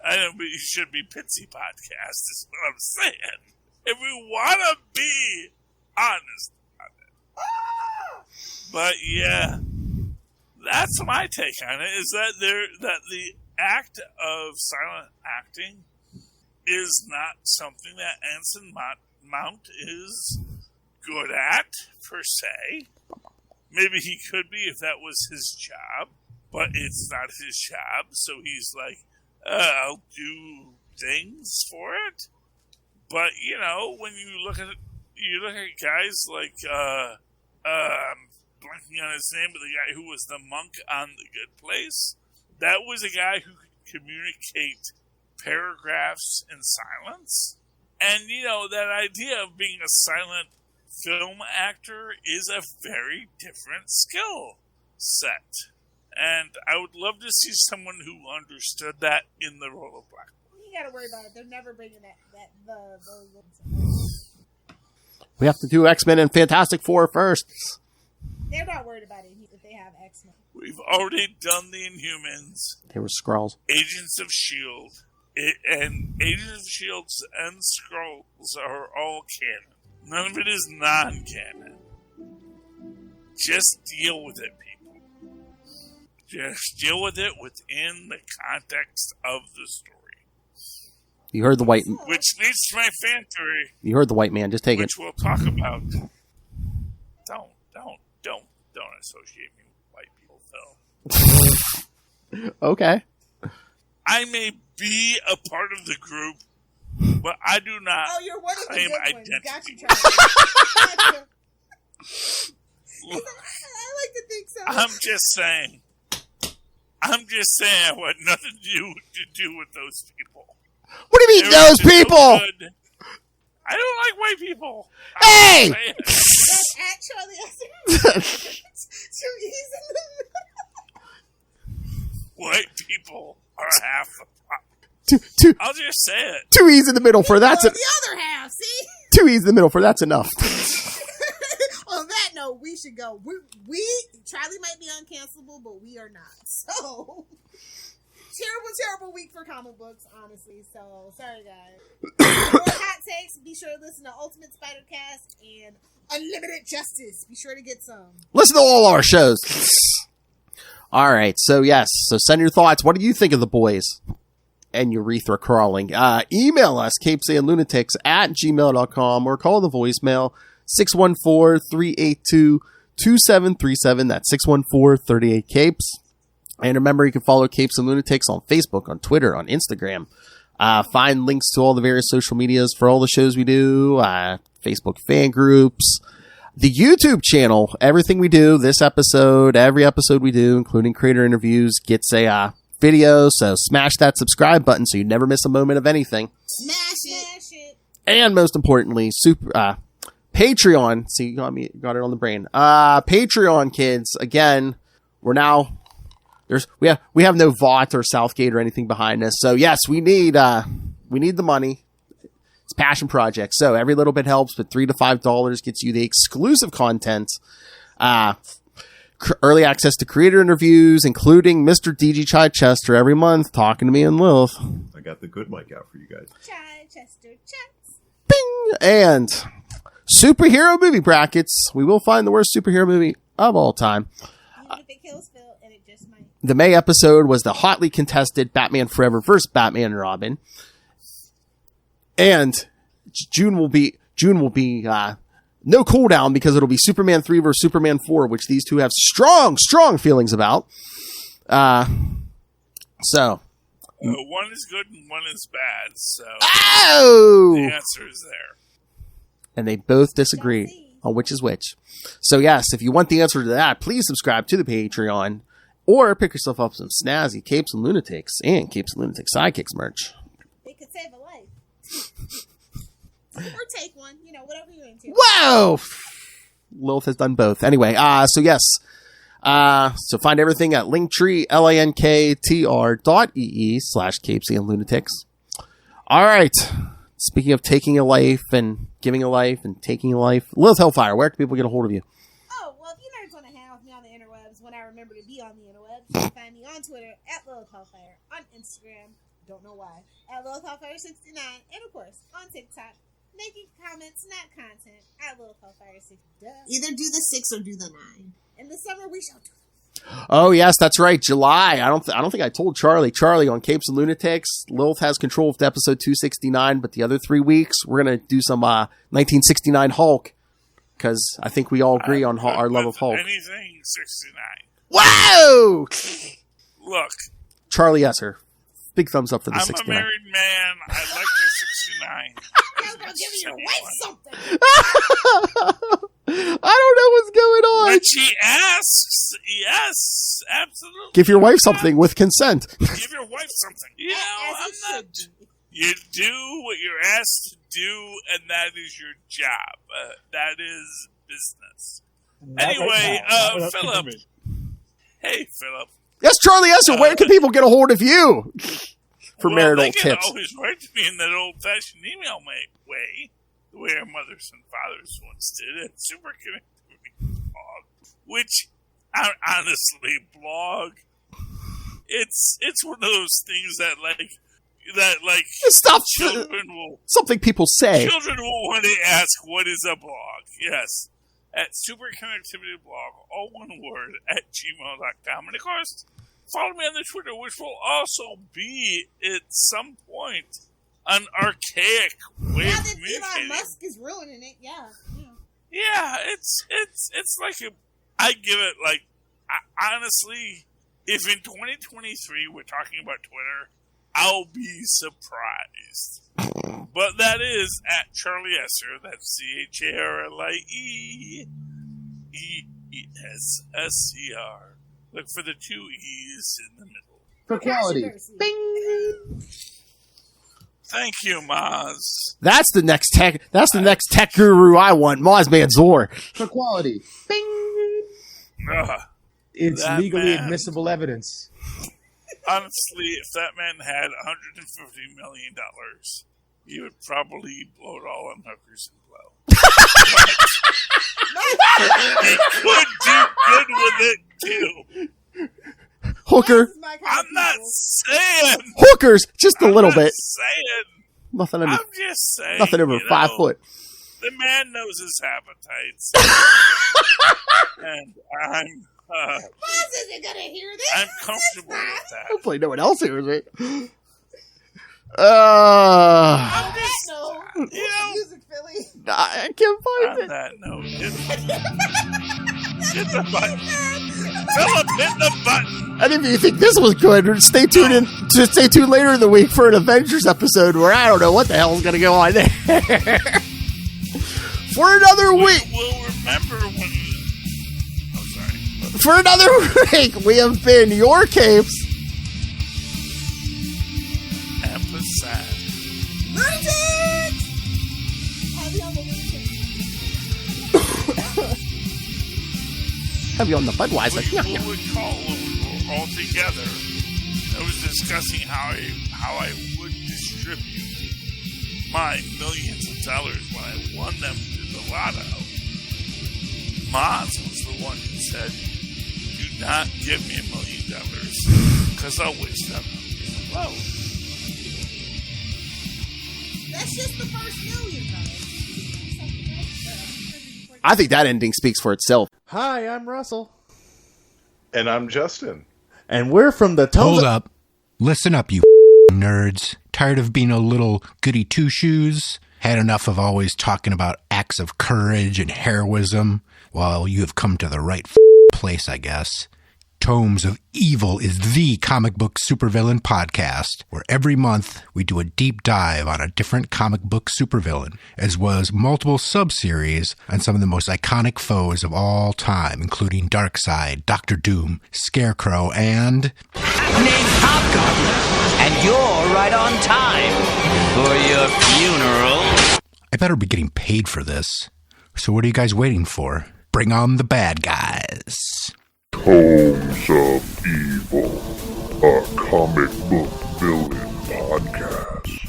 I know, but you should be Pitsy podcast, is what I'm saying. If we want to be honest about it. But yeah, that's my take on it, is that the act of silent acting is not something that Anson Mount is good at, per se. Maybe he could be if that was his job, but it's not his job, so he's like, I'll do things for it. But, when you look at guys like, blanking on his name, but the guy who was the monk on The Good Place, that was a guy who could communicate paragraphs in silence. And, that idea of being a silent film actor is a very different skill set. And I would love to see someone who understood that in the role of Black Panther. You gotta worry about it. They're never bringing We have to do X-Men and Fantastic Four first. They're not worried about it if they have X-Men. We've already done the Inhumans. They were Skrulls. Agents of S.H.I.E.L.D. And Agents of S.H.I.E.L.D. and Skrulls are all canon. None of it is non-canon. Just deal with it, people. Just deal with it within the context of the story. You heard the white... Which leads to my fan theory. You heard the white man. Just take which it. Which we'll talk about. Don't associate me with white people, Phil. Okay. I may be a part of the group, but I do not you're one of the claim good identity. ones. Got you, Charlie. Look, I like to think so. I'm just saying I want nothing to do with those people. What do you mean, those people? So I don't like white people. Hey! That's actually White people are half the Two, I'll just say it. 2 E's in the middle for that's the other half, see? 2 E's in the middle for that's enough. On that note, we should go. We Charlie might be uncancelable, but we are not. So terrible week for comic books, honestly. So sorry, guys. For more hot takes, be sure to listen to Ultimate Spider-Cast and Unlimited Justice. Be sure to get some. Listen to all our shows. All right, so yes, send your thoughts. What do you think of The Boys and urethra crawling? Email us, CapesandLunatics @gmail.com, or call the voicemail 614-382-2737. That's 614-38-CAPES. And remember, you can follow Capes and Lunatics on Facebook, on Twitter, on Instagram. Find links to all the various social medias for all the shows we do, Facebook fan groups, the YouTube channel. Everything we do, this episode, every episode we do, including creator interviews, gets a video. So smash that subscribe button so you never miss a moment of anything. Smash it. And most importantly, Patreon. See, you got it on the brain. Patreon, kids. Again, we're now... We have no Vought or Southgate or anything behind us. So yes, we need the money. It's a passion project. So every little bit helps, but $3 to $5 gets you the exclusive content, early access to creator interviews, including Mr. DG Chichester every month talking to me and Lilith. I got the good mic out for you guys. Chichester chats. Bing! And superhero movie brackets. We will find the worst superhero movie of all time. Even if it kills Phil, and it just might. The May episode was the hotly contested Batman Forever vs. Batman and Robin. And June will be no cooldown because it'll be Superman 3 versus Superman 4, which these two have strong feelings about. One is good and one is bad, so the answer is there. And they both disagree on which is which. So yes, if you want the answer to that, please subscribe to the Patreon or pick yourself up some snazzy Capes and Lunatics and Capes and Lunatics Sidekicks merch. It could save a life. Or take one, whatever you're into. Whoa! Lilith has done both. Anyway, so yes. So find everything at Linktree, linktr.ee/CapesandLunatics. All right. Speaking of taking a life and giving a life and taking a life, Lilith Hellfire, where can people get a hold of you? Oh, well, if you nerds want to hang out with me on the interwebs when I remember to be on the interwebs, you can find me on Twitter at Lilith Hellfire, on Instagram, don't know why, at Lilith Hellfire69, and of course, on TikTok, making comments, not content, at Lilith Hellfire69. Either do the 6 or do the 9. In the summer, we shall do. Oh, yes, that's right. July. I don't think I told Charlie. Charlie on Capes and Lunatics. Lilith has control of episode 269, but the other 3 weeks, we're going to do some 1969 Hulk, because I think we all agree on our love of Hulk. Anything 69. Whoa! Look. Charlie Esser. Big thumbs up for the I'm 69. I'm a married man. I like the 69. I'm going to give your wife something. I don't know what's going on. Which he asks, yes, absolutely. Give your wife something with consent. Give your wife something. You know, I'm not. You do what you're asked to do, and that is your job. That is business. Anyway, Philip. Hey, Philip. Yes, Charlie Esser, where can people get a hold of you for marital they can tips? always write to me in that old-fashioned email way, the way our mothers and fathers once did at Superconnectivity Blog, which, honestly, blog, it's one of those things that Stop. Children will Something people say. Children will want to ask, what is a blog? Yes. At Superconnectivity Blog, all one word, at gmail.com. And of course, follow me on the Twitter, which will also be at some point an archaic way of communicating. Elon Musk is ruining it, yeah. Yeah, it's like I give it honestly, if in 2023 we're talking about Twitter, I'll be surprised. But that is at Charlie Esser. That's CharlieESSER. Look for the 2 E's in the middle. For quality. Bing! Thank you, Maz. That's the next tech guru I want, Maz Manzoor. For quality. Bing! It's legally admissible evidence. Honestly, if that man had $150 million, he would probably blow it all on hookers and blow. He could do good with it, too. Hooker. I'm not saying. Hookers, just a little bit. Saying. Nothing over. I'm just saying. Nothing over 5 foot. The man knows his appetites. And I'm. Maz isn't gonna hear this. I'm comfortable with that. Hopefully no one else hears it. I'm just, Music, Philly. I can't find it. on that note, hit the button. Philip, hit the button. And if you think this was good, stay tuned later in the week for an Avengers episode where I don't know what the hell is going to go on there. For another week. We'll remember when. Oh, sorry. For another week, we have been your Capes. Episode. Lunatics! Heavy on the Lunatics. Heavy on the Budweiser. We will recall when we were all together. I was discussing how I would distribute my millions of dollars when I won them to the lotto. Maz was the one who said, "Do not give me $1 million because I'll waste them on low." That's just the first million, though. I think that ending speaks for itself. Hi, I'm Russell. And I'm Justin. And we're from the Tones. Hold up. Listen up, you nerds. Tired of being a little goody two-shoes? Had enough of always talking about acts of courage and heroism? Well, you have come to the right place, I guess. Tomes of Evil is the comic book supervillain podcast, where every month we do a deep dive on a different comic book supervillain, as well as multiple sub-series on some of the most iconic foes of all time, including Darkseid, Doctor Doom, Scarecrow, and... Named Hobgoblin, and you're right on time for your funeral. I better be getting paid for this. So what are you guys waiting for? Bring on the bad guys. Tomes of Evil, a comic book villain podcast.